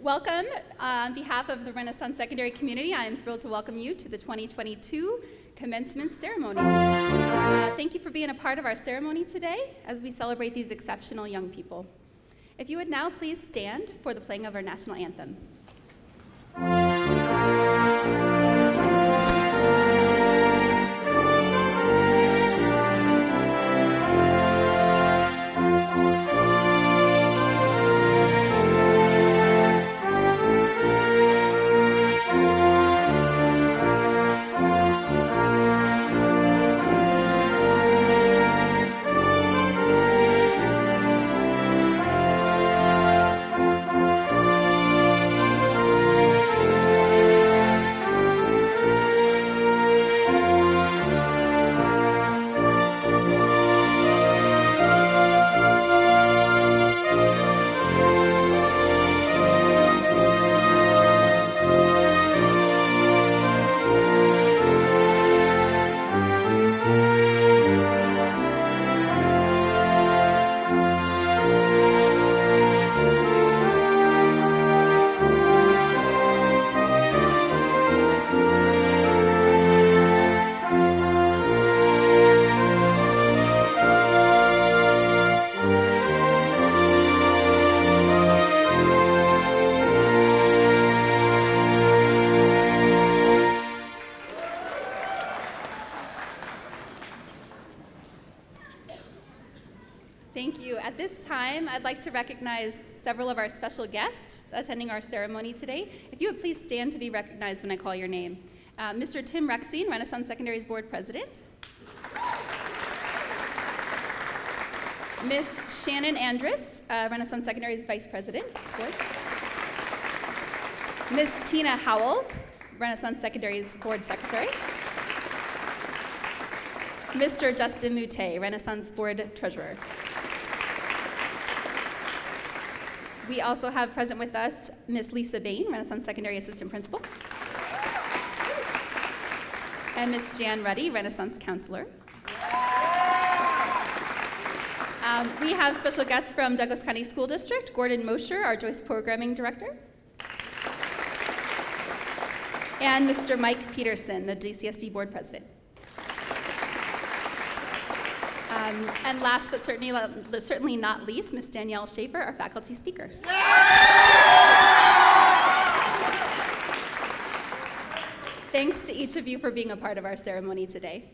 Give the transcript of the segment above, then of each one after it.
Welcome. On behalf of the Renaissance Secondary community, I am thrilled to welcome you to the 2022 commencement ceremony. Thank you for being a part of our ceremony today as we celebrate these exceptional young people. If you would now please stand for the playing of our national anthem. Thank you. At this time, I'd like to recognize several of our special guests attending our ceremony today. If you would please stand to be recognized when I call your name. Mr. Tim Rexine, Renaissance Secondary's Board President. Ms. Shannon Andrus, Renaissance Secondary's Vice President. Board. Ms. Tina Howell, Renaissance Secondary's Board Secretary. Mr. Justin Mute, Renaissance Board Treasurer. We also have present with us Ms. Lisa Bain, Renaissance Secondary Assistant Principal. And Ms. Jan Ruddy, Renaissance Counselor. We have special guests from Douglas County School District, Gordon Mosher, our Joyce Programming Director. And Mr. Mike Peterson, the DCSD Board President. And last but certainly not least, Ms. Danielle Schaefer, our faculty speaker. Thanks to each of you for being a part of our ceremony today.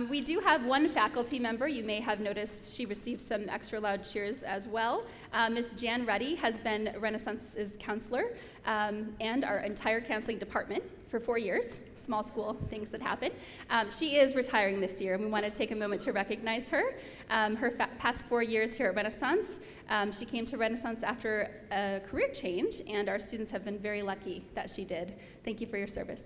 We do have one faculty member. You may have noticed she received some extra loud cheers as well. Ms. Jan Ruddy has been Renaissance's counselor and our entire counseling department for 4 years. Small school things that happen. She is retiring this year, and we want to take a moment to recognize her. Her past 4 years here at Renaissance, she came to Renaissance after a career change, and our students have been very lucky that she did. Thank you for your service.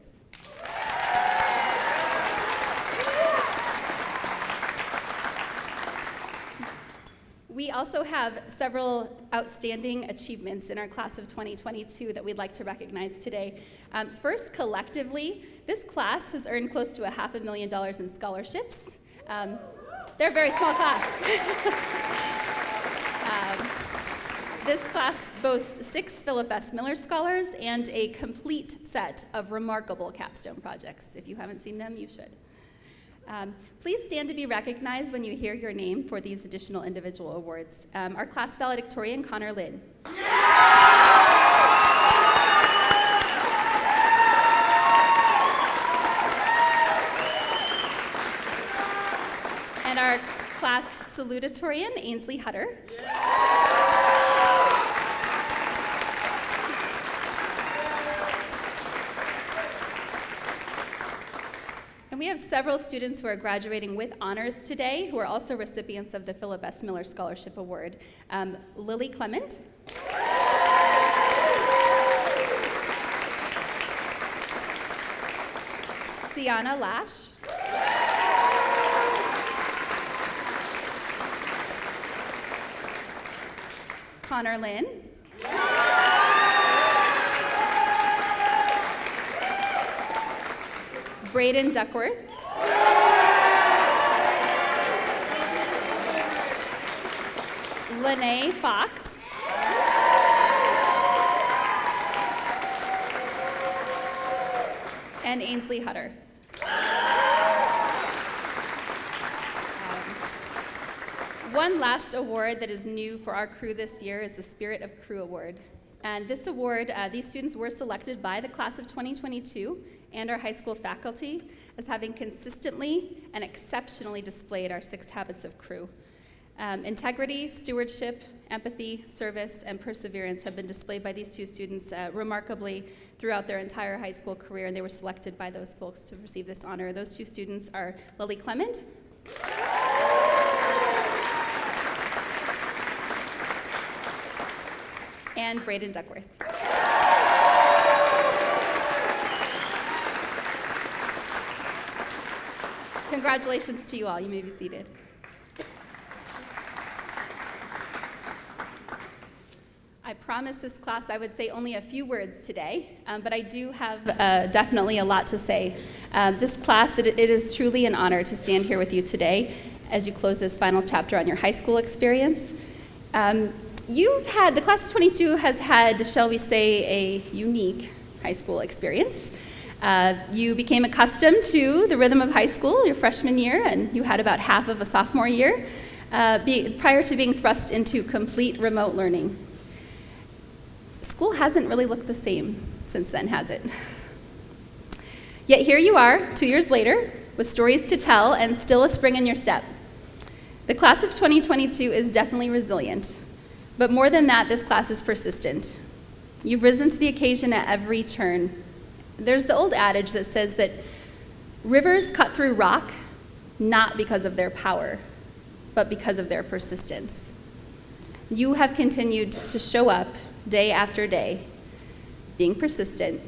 We also have several outstanding achievements in our class of 2022 that we'd like to recognize today. First, collectively, this class has earned close to $500,000 in scholarships. They're a very small class. This class boasts 6 Philip S. Miller Scholars and a complete set of remarkable capstone projects. If you haven't seen them, you should. Please stand to be recognized when you hear your name for these additional individual awards. Our class valedictorian, Connor Lynn. And our class salutatorian, Ainsley Hutter. And we have several students who are graduating with honors today who are also recipients of the Philip S. Miller Scholarship Award. Lily Clement. Sienna Lash. Connor Lynn. Braden Duckworth. Lene Fox. and Ainsley Hutter. One last award that is new for our crew this year is the Spirit of Crew Award. And this award, these students were selected by the class of 2022 and our high school faculty as having consistently and exceptionally displayed our 6 habits of crew. Integrity, stewardship, empathy, service, and perseverance have been displayed by these 2 students remarkably throughout their entire high school career, and they were selected by those folks to receive this honor. Those 2 students are Lily Clement and Braden Duckworth. Congratulations to you all. You may be seated. I promised this class I would say only a few words today, but I do have definitely a lot to say. This class, it is truly an honor to stand here with you today as you close this final chapter on your high school experience. The class of 22 has had, shall we say, a unique high school experience. You became accustomed to the rhythm of high school your freshman year, and you had about half of a sophomore year prior to being thrust into complete remote learning. School hasn't really looked the same since then, has it? Yet here you are, 2 years later, with stories to tell and still a spring in your step. The class of 2022 is definitely resilient, but more than that, this class is persistent. You've risen to the occasion at every turn. There's the old adage that says that rivers cut through rock not because of their power, but because of their persistence. You have continued to show up day after day, being persistent,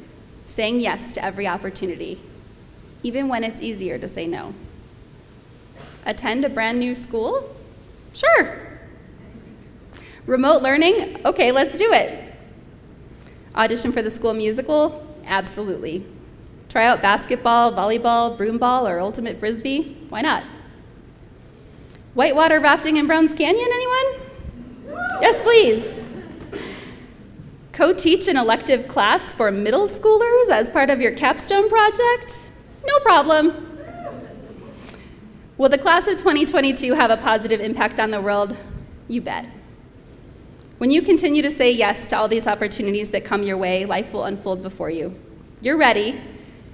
saying yes to every opportunity, even when it's easier to say no. Attend a brand new school? Sure. Remote learning? Okay, let's do it. Audition for the school musical? Absolutely. Try out basketball, volleyball, broomball, or ultimate frisbee? Why not? Whitewater rafting in Browns Canyon, anyone? Yes, please. Co-teach an elective class for middle schoolers as part of your capstone project? No problem. Will the class of 2022 have a positive impact on the world? You bet. When you continue to say yes to all these opportunities that come your way, life will unfold before you. You're ready,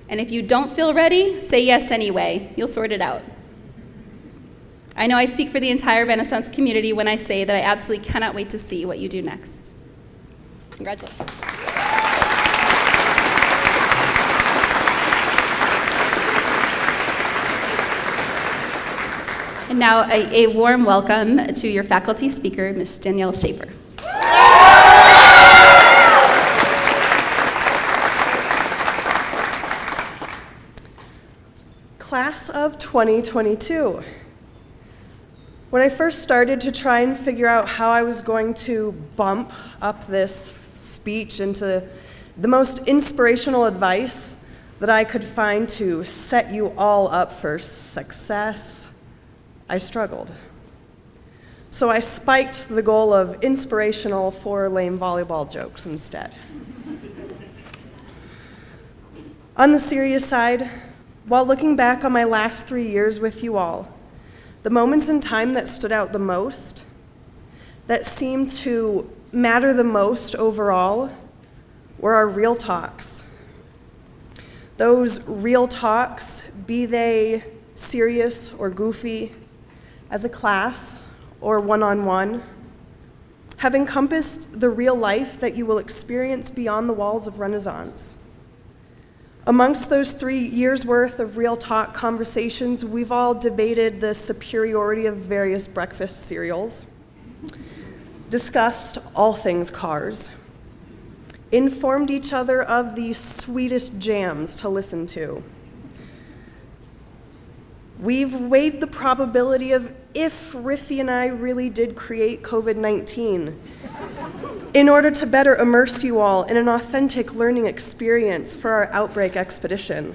and if you don't feel ready, say yes anyway. You'll sort it out. I know I speak for the entire Renaissance community when I say that I absolutely cannot wait to see what you do next. Congratulations. And now a warm welcome to your faculty speaker, Ms. Danielle Schaefer. Class of 2022. When I first started to try and figure out how I was going to bump up this speech into the most inspirational advice that I could find to set you all up for success, I struggled. So I spiked the goal of inspirational for lame volleyball jokes instead. On the serious side, while looking back on my last 3 years with you all, the moments in time that stood out the most, that seemed to matter the most overall, were our real talks. Those real talks, be they serious or goofy, as a class or one-on-one, have encompassed the real life that you will experience beyond the walls of Renaissance. Amongst those 3 years' worth of real talk conversations, we've all debated the superiority of various breakfast cereals, discussed all things cars, informed each other of the sweetest jams to listen to. We've weighed the probability of if Riffy and I really did create COVID-19 in order to better immerse you all in an authentic learning experience for our outbreak expedition.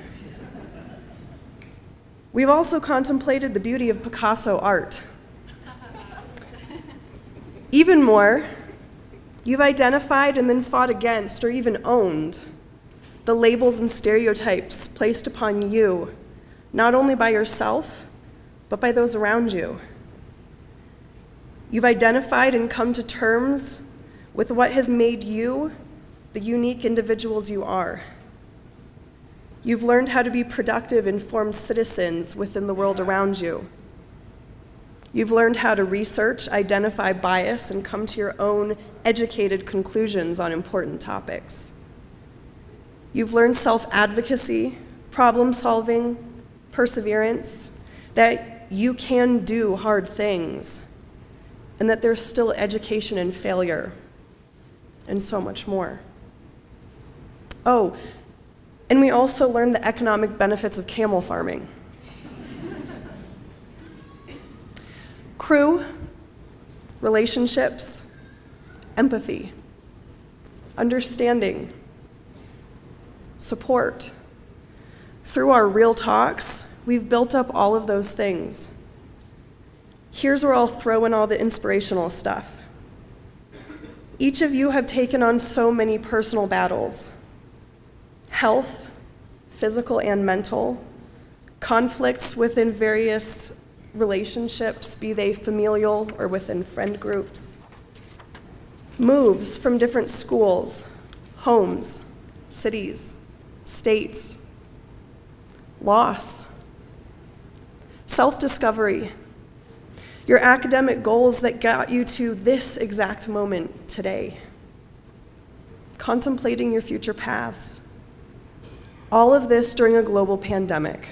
We've also contemplated the beauty of Picasso art. Even more, you've identified and then fought against or even owned the labels and stereotypes placed upon you, not only by yourself, but by those around you. You've identified and come to terms with what has made you the unique individuals you are. You've learned how to be productive, informed citizens within the world around you. You've learned how to research, identify bias, and come to your own educated conclusions on important topics. You've learned self-advocacy, problem-solving, perseverance, that you can do hard things, and that there's still education in failure, and so much more. Oh, and we also learned the economic benefits of camel farming. Crew, relationships, empathy, understanding, support. Through our real talks, we've built up all of those things. Here's where I'll throw in all the inspirational stuff. Each of you have taken on so many personal battles: health, physical and mental, conflicts within various relationships, be they familial or within friend groups, moves from different schools, homes, cities, states, loss, self-discovery, your academic goals that got you to this exact moment today, contemplating your future paths. All of this during a global pandemic.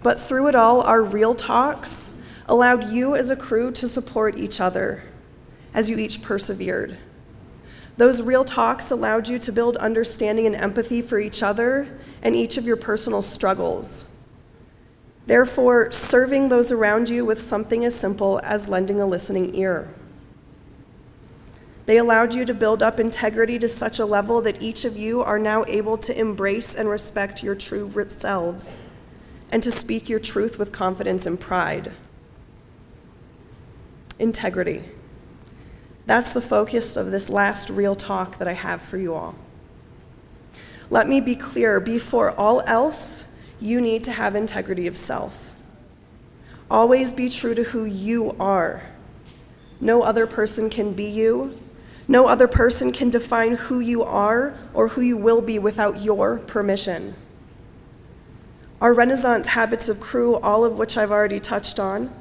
But through it all, our real talks allowed you as a crew to support each other as you each persevered. Those real talks allowed you to build understanding and empathy for each other and each of your personal struggles. Therefore, serving those around you with something as simple as lending a listening ear. They allowed you to build up integrity to such a level that each of you are now able to embrace and respect your true selves and to speak your truth with confidence and pride. Integrity. That's the focus of this last real talk that I have for you all. Let me be clear, before all else, you need to have integrity of self. Always be true to who you are. No other person can be you. No other person can define who you are or who you will be without your permission. Our Renaissance habits of crew, all of which I've already touched on.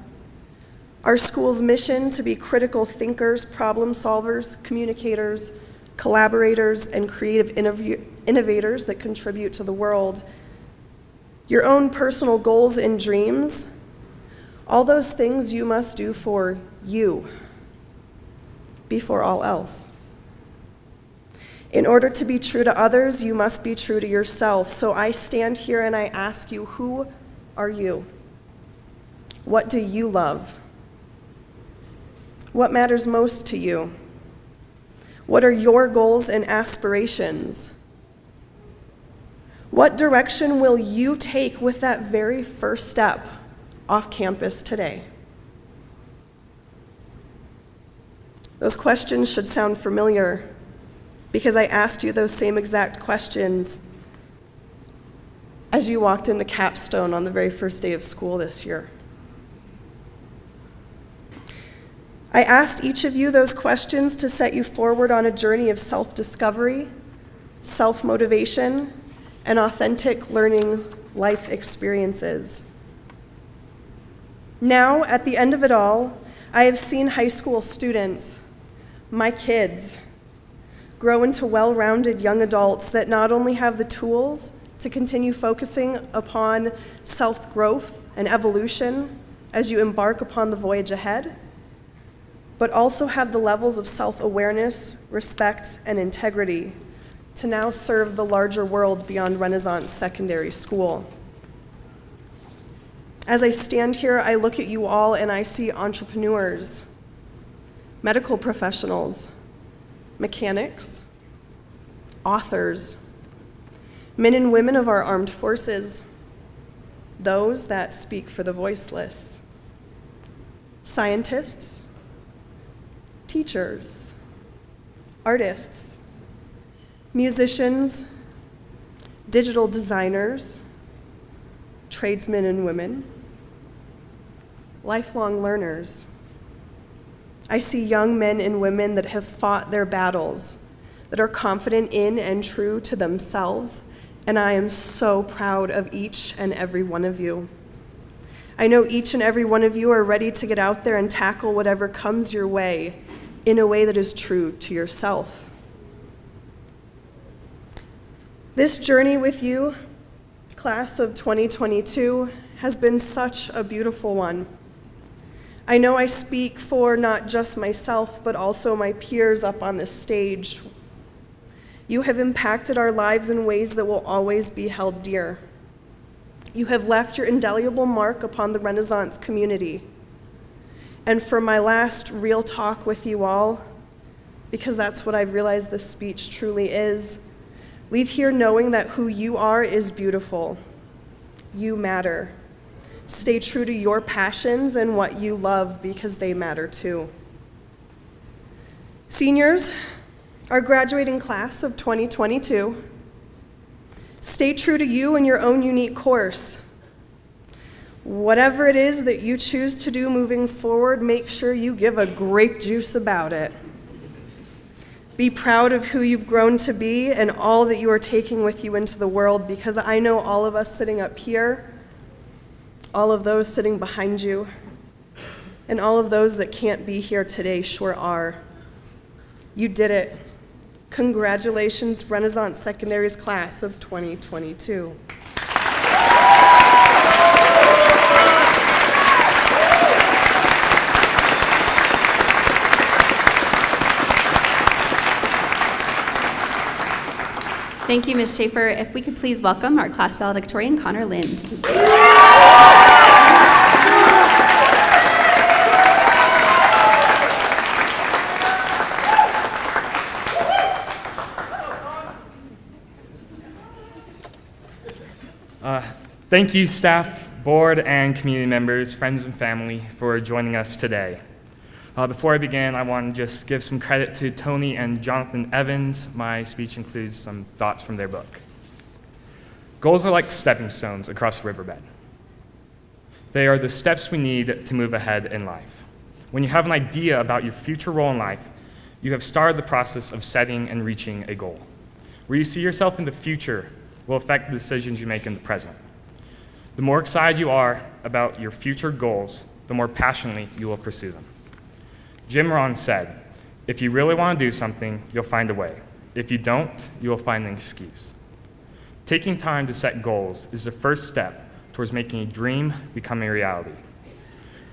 Our school's mission to be critical thinkers, problem solvers, communicators, collaborators, and creative innovators that contribute to the world. Your own personal goals and dreams, all those things you must do for you before all else. In order to be true to others, you must be true to yourself. So I stand here and I ask you, who are you? What do you love? What matters most to you? What are your goals and aspirations? What direction will you take with that very first step off campus today? Those questions should sound familiar because I asked you those same exact questions as you walked into Capstone on the very first day of school this year. I asked each of you those questions to set you forward on a journey of self-discovery, self-motivation, and authentic learning life experiences. Now, at the end of it all, I have seen high school students, my kids, grow into well-rounded young adults that not only have the tools to continue focusing upon self-growth and evolution as you embark upon the voyage ahead, but also have the levels of self-awareness, respect, and integrity to now serve the larger world beyond Renaissance Secondary School. As I stand here, I look at you all and I see entrepreneurs, medical professionals, mechanics, authors, men and women of our armed forces, those that speak for the voiceless, scientists, teachers, artists, musicians, digital designers, tradesmen and women, lifelong learners. I see young men and women that have fought their battles, that are confident in and true to themselves, and I am so proud of each and every one of you. I know each and every one of you are ready to get out there and tackle whatever comes your way in a way that is true to yourself. This journey with you, class of 2022, has been such a beautiful one. I know I speak for not just myself, but also my peers up on this stage. You have impacted our lives in ways that will always be held dear. You have left your indelible mark upon the Renaissance community. And for my last real talk with you all, because that's what I've realized this speech truly is, leave here knowing that who you are is beautiful. You matter. Stay true to your passions and what you love, because they matter too. Seniors, our graduating class of 2022, stay true to you and your own unique course. Whatever it is that you choose to do moving forward, make sure you give a grape juice about it. Be proud of who you've grown to be and all that you are taking with you into the world, because I know all of us sitting up here, all of those sitting behind you, and all of those that can't be here today sure are. You did it. Congratulations, Renaissance Secondary's class of 2022. Thank you, Ms. Schaefer. If we could please welcome our class valedictorian, Connor Lind, to the stage. Thank you, staff, board, and community members, friends and family, for joining us today. Before I begin, I want to just give some credit to Tony and Jonathan Evans. My speech includes some thoughts from their book. Goals are like stepping stones across the riverbed. They are the steps we need to move ahead in life. When you have an idea about your future role in life, you have started the process of setting and reaching a goal. Where you see yourself in the future will affect the decisions you make in the present. The more excited you are about your future goals, the more passionately you will pursue them. Jim Rohn said, "If you really want to do something, you'll find a way. If you don't, you will find an excuse." Taking time to set goals is the first step towards making a dream become a reality.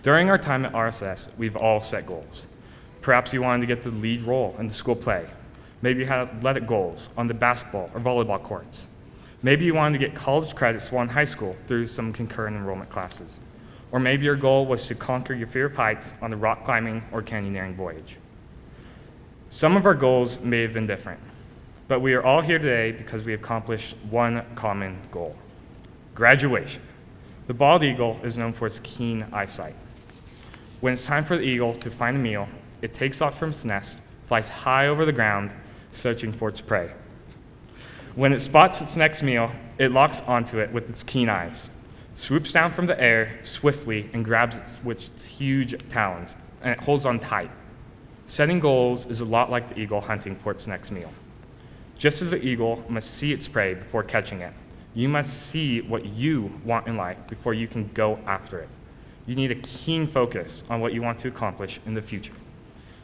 During our time at RSS, we've all set goals. Perhaps you wanted to get the lead role in the school play. Maybe you had athletic goals on the basketball or volleyball courts. Maybe you wanted to get college credits while in high school through some concurrent enrollment classes. Or maybe your goal was to conquer your fear of heights on the rock climbing or canyoneering voyage. Some of our goals may have been different, but we are all here today because we accomplished one common goal: graduation. The bald eagle is known for its keen eyesight. When it's time for the eagle to find a meal, it takes off from its nest, flies high over the ground, searching for its prey. When it spots its next meal, it locks onto it with its keen eyes, swoops down from the air swiftly and grabs it with its huge talons, and it holds on tight. Setting goals is a lot like the eagle hunting for its next meal. Just as the eagle must see its prey before catching it, you must see what you want in life before you can go after it. You need a keen focus on what you want to accomplish in the future.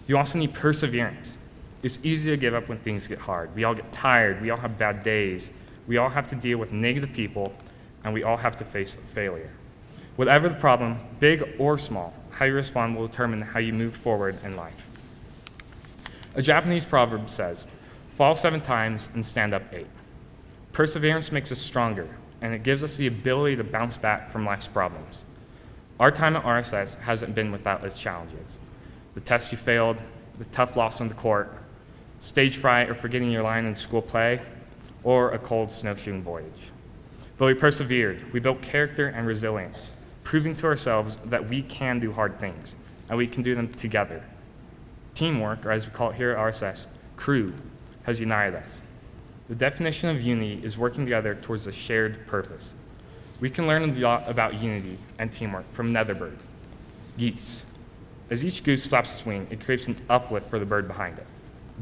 You also need perseverance. It's easy to give up when things get hard. We all get tired. We all have bad days. We all have to deal with negative people, and we all have to face failure. Whatever the problem, big or small, how you respond will determine how you move forward in life. A Japanese proverb says, "Fall 7 times and stand up 8." Perseverance makes us stronger, and it gives us the ability to bounce back from life's problems. Our time at RSS hasn't been without its challenges. The test you failed, the tough loss on the court, stage fright or forgetting your line in the school play, or a cold snowshoeing voyage. But we persevered. We built character and resilience, proving to ourselves that we can do hard things, and we can do them together. Teamwork, or as we call it here at RSS, crew, has united us. The definition of unity is working together towards a shared purpose. We can learn a lot about unity and teamwork from another bird, geese. As each goose flaps its wing, it creates an uplift for the bird behind it.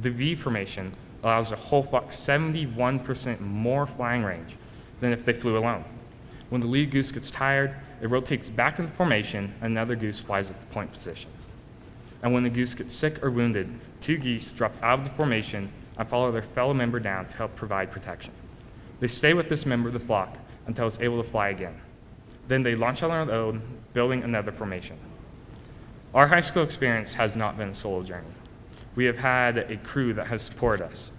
The V formation allows a whole flock 71% more flying range than if they flew alone. When the lead goose gets tired, it rotates back into formation, and another goose flies at the point position. And when the goose gets sick or wounded, 2 geese drop out of the formation and follow their fellow member down to help provide protection. They stay with this member of the flock until it's able to fly again. Then they launch out on their own, building another formation. Our high school experience has not been a solo journey. We have had a crew that has supported us.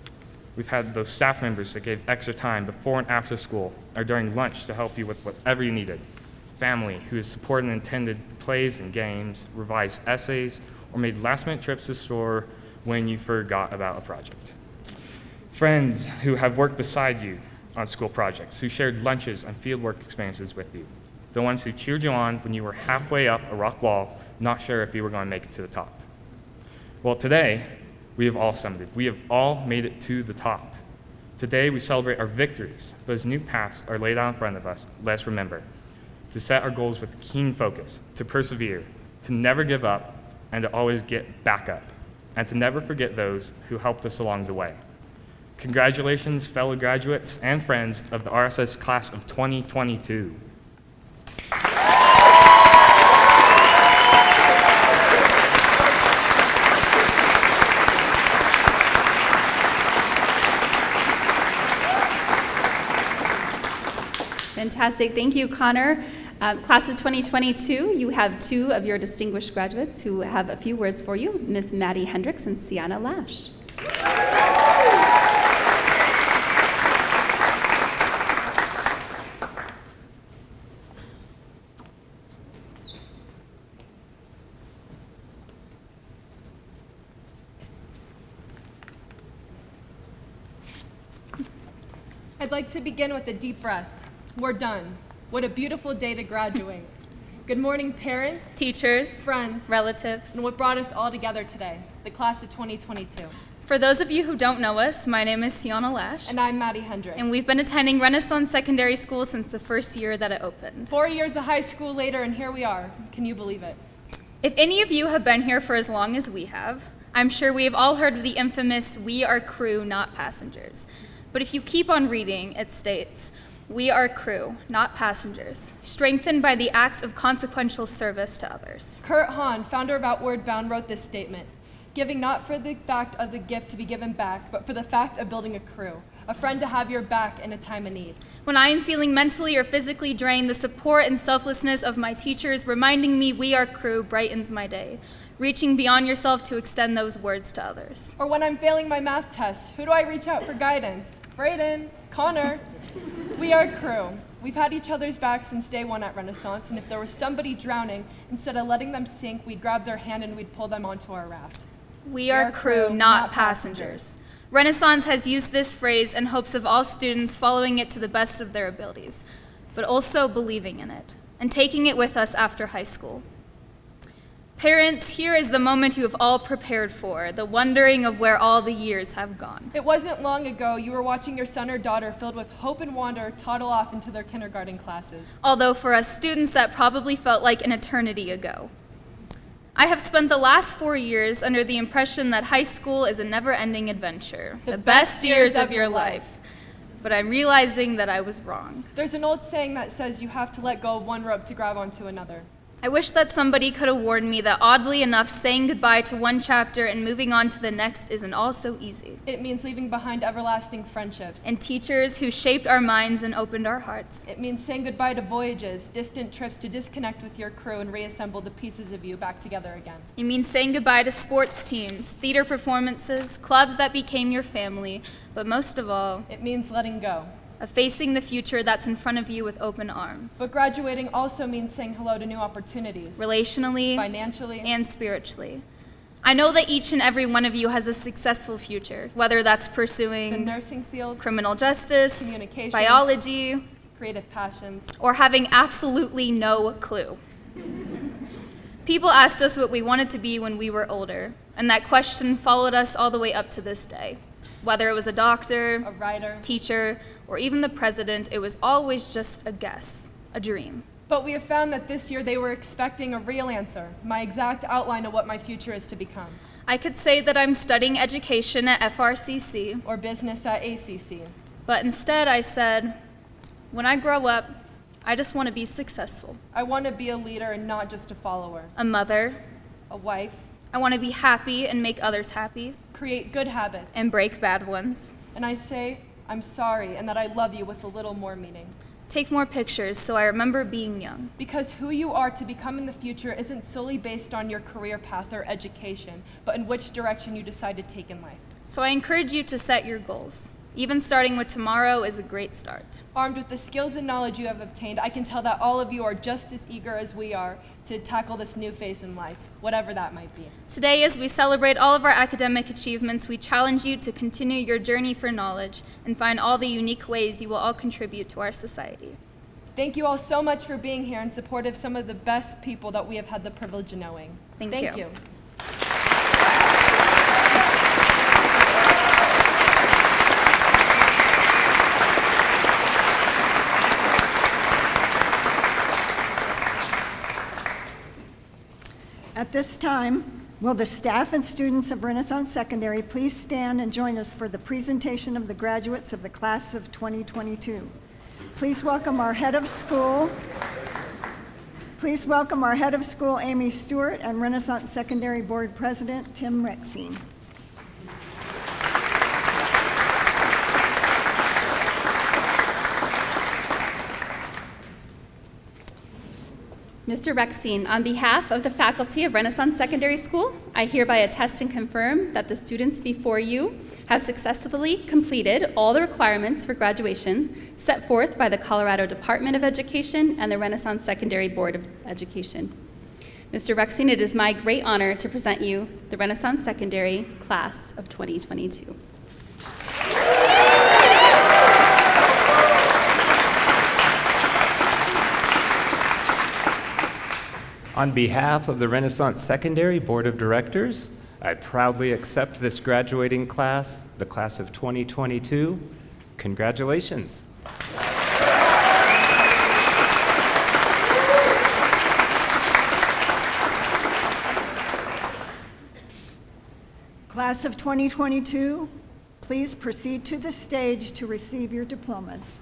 We've had those staff members that gave extra time before and after school or during lunch to help you with whatever you needed. Family who has supported and attended plays and games, revised essays, or made last-minute trips to the store when you forgot about a project. Friends who have worked beside you on school projects, who shared lunches and fieldwork experiences with you. The ones who cheered you on when you were halfway up a rock wall, not sure if you were going to make it to the top. Well, today, we have all summited. We have all made it to the top. Today, we celebrate our victories, but as new paths are laid out in front of us, let's remember to set our goals with keen focus, to persevere, to never give up, and to always get back up, and to never forget those who helped us along the way. Congratulations, fellow graduates and friends of the RSS class of 2022. Fantastic. Thank you, Connor. Class of 2022, you have 2 of your distinguished graduates who have a few words for you, Miss Maddie Hendricks and Sienna Lash. I'd like to begin with a deep breath. We're done. What a beautiful day to graduate. Good morning, parents, teachers, friends, relatives. and what brought us all together today, the class of 2022. For those of you who don't know us, my name is Sienna Lash, And I'm Maddie Hendricks. and we've been attending Renaissance Secondary School since the first year that it opened. 4 years of high school later, and here we are. Can you believe it? If any of you have been here for as long as we have, I'm sure we have all heard of the infamous "we are crew, not passengers." But if you keep on reading, it states, "We are crew, not passengers, strengthened by the acts of consequential service to others." Kurt Hahn, founder of Outward Bound, wrote this statement: "Giving not for the fact of the gift to be given back, but for the fact of building a crew, a friend to have your back in a time of need." When I am feeling mentally or physically drained, the support and selflessness of my teachers reminding me we are crew brightens my day, reaching beyond yourself to extend those words to others. Or when I'm failing my math test, who do I reach out for guidance? Brayden, Connor. We are crew. We've had each other's backs since day one at Renaissance, and if there was somebody drowning, instead of letting them sink, we'd grab their hand and we'd pull them onto our raft. We are crew, not passengers. Renaissance has used this phrase in hopes of all students following it to the best of their abilities, but also believing in it and taking it with us after high school. Parents, here is the moment you have all prepared for, the wondering of where all the years have gone. It wasn't long ago you were watching your son or daughter filled with hope and wonder toddle off into their kindergarten classes. Although for us students that probably felt like an eternity ago. I have spent the last 4 years under the impression that high school is a never-ending adventure, the best years of your life. But I'm realizing that I was wrong. There's an old saying that says you have to let go of one rope to grab onto another. I wish that somebody could have warned me that oddly enough, saying goodbye to one chapter and moving on to the next isn't all so easy. It means leaving behind everlasting friendships. And teachers who shaped our minds and opened our hearts. It means saying goodbye to voyages, distant trips to disconnect with your crew and reassemble the pieces of you back together again. It means saying goodbye to sports teams, theater performances, clubs that became your family, but most of all, It means letting go. of facing the future that's in front of you with open arms. But graduating also means saying hello to new opportunities, Relationally financially, and spiritually. I know that each and every one of you has a successful future, whether that's the pursuing nursing field, criminal justice, Communications. biology, creative passions. or having absolutely no clue. People asked us what we wanted to be when we were older, and that question followed us all the way up to this day. Whether it was a doctor, A writer. teacher, or even the president, it was always just a guess, a dream. But we have found that this year they were expecting a real answer, my exact outline of what my future is to become, I could say that I'm studying education at FRCC, or business at ACC. but instead I said, when I grow up, I just want to be successful. I want to be a leader and not just a follower, A mother. a wife, I want to be happy and make others happy, create good habits. and break bad ones. And I say, I'm sorry, and that I love you with a little more meaning. Take more pictures so I remember being young. Because who you are to become in the future isn't solely based on your career path or education, but in which direction you decide to take in life. So I encourage you to set your goals. Even starting with tomorrow is a great start. Armed with the skills and knowledge you have obtained, I can tell that all of you are just as eager as we are to tackle this new phase in life, whatever that might be. Today, as we celebrate all of our academic achievements, we challenge you to continue your journey for knowledge and find all the unique ways you will all contribute to our society. Thank you all so much for being here in support of some of the best people that we have had the privilege of knowing. Thank you. At this time, will the staff and students of Renaissance Secondary please stand and join us for the presentation of the graduates of the class of 2022. Please welcome our head of school. Please welcome our head of school, Amy Stewart, and Renaissance Secondary Board President, Tim Rexine. Mr. Rexine, on behalf of the faculty of Renaissance Secondary School, I hereby attest and confirm that the students before you have successfully completed all the requirements for graduation set forth by the Colorado Department of Education and the Renaissance Secondary Board of Education. Mr. Rexine, it is my great honor to present you the Renaissance Secondary Class of 2022. On behalf of the Renaissance Secondary Board of Directors, I proudly accept this graduating class, the class of 2022. Congratulations. Class of 2022, please proceed to the stage to receive your diplomas.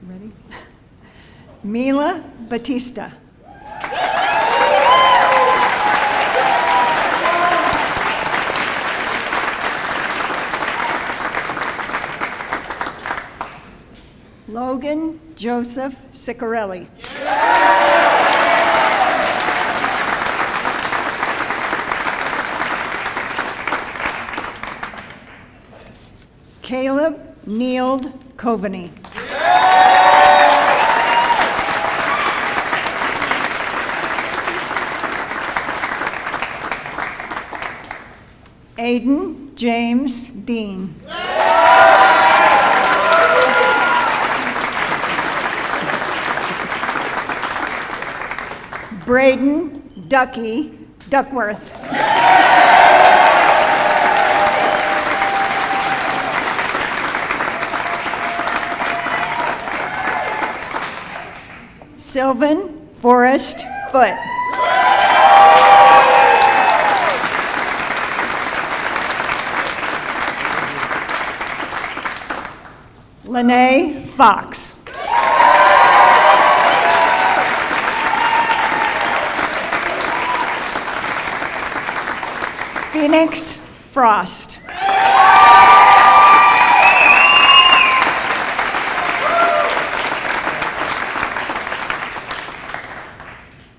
Ready? Mila Batista. Logan Joseph Ciccarelli. Caleb Neild Coveney. Aiden James Dean. Braden Ducky Duckworth. Sylvan Forrest Foote. Lene Fox. Phoenix Frost.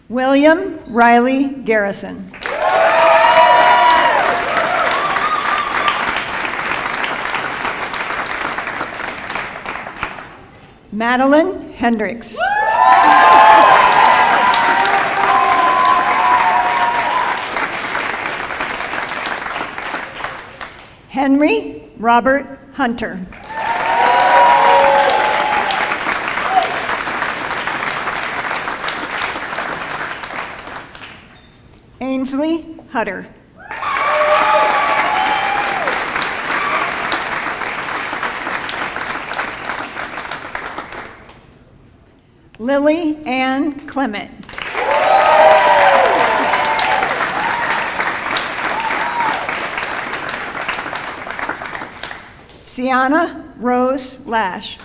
William Riley Garrison. Madeline Hendricks. Henry Robert Hunter. Ainsley Hutter. Lily Ann Clement. Sienna Rose Lash.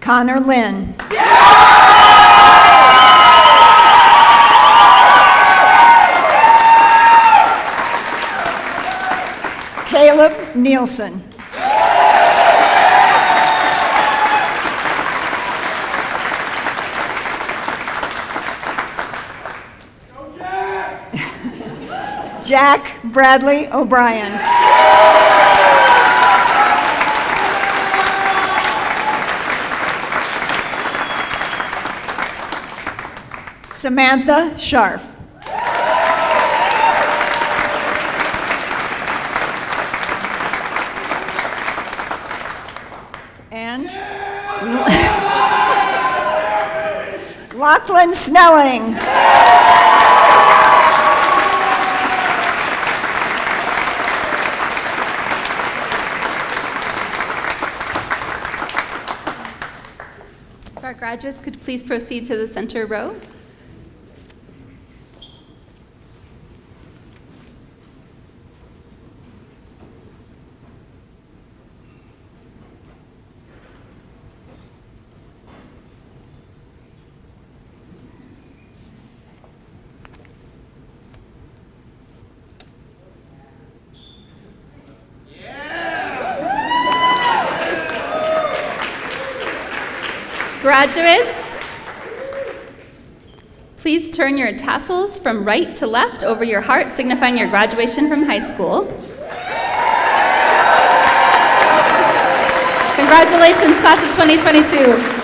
Connor Lynn. Caleb Nielsen. Jack Bradley O'Brien. Samantha Scharf. And Lachlan Snelling. If our graduates could please proceed to the center row. Graduates, please turn your tassels from right to left over your heart, signifying your graduation from high school. Congratulations, class of 2022.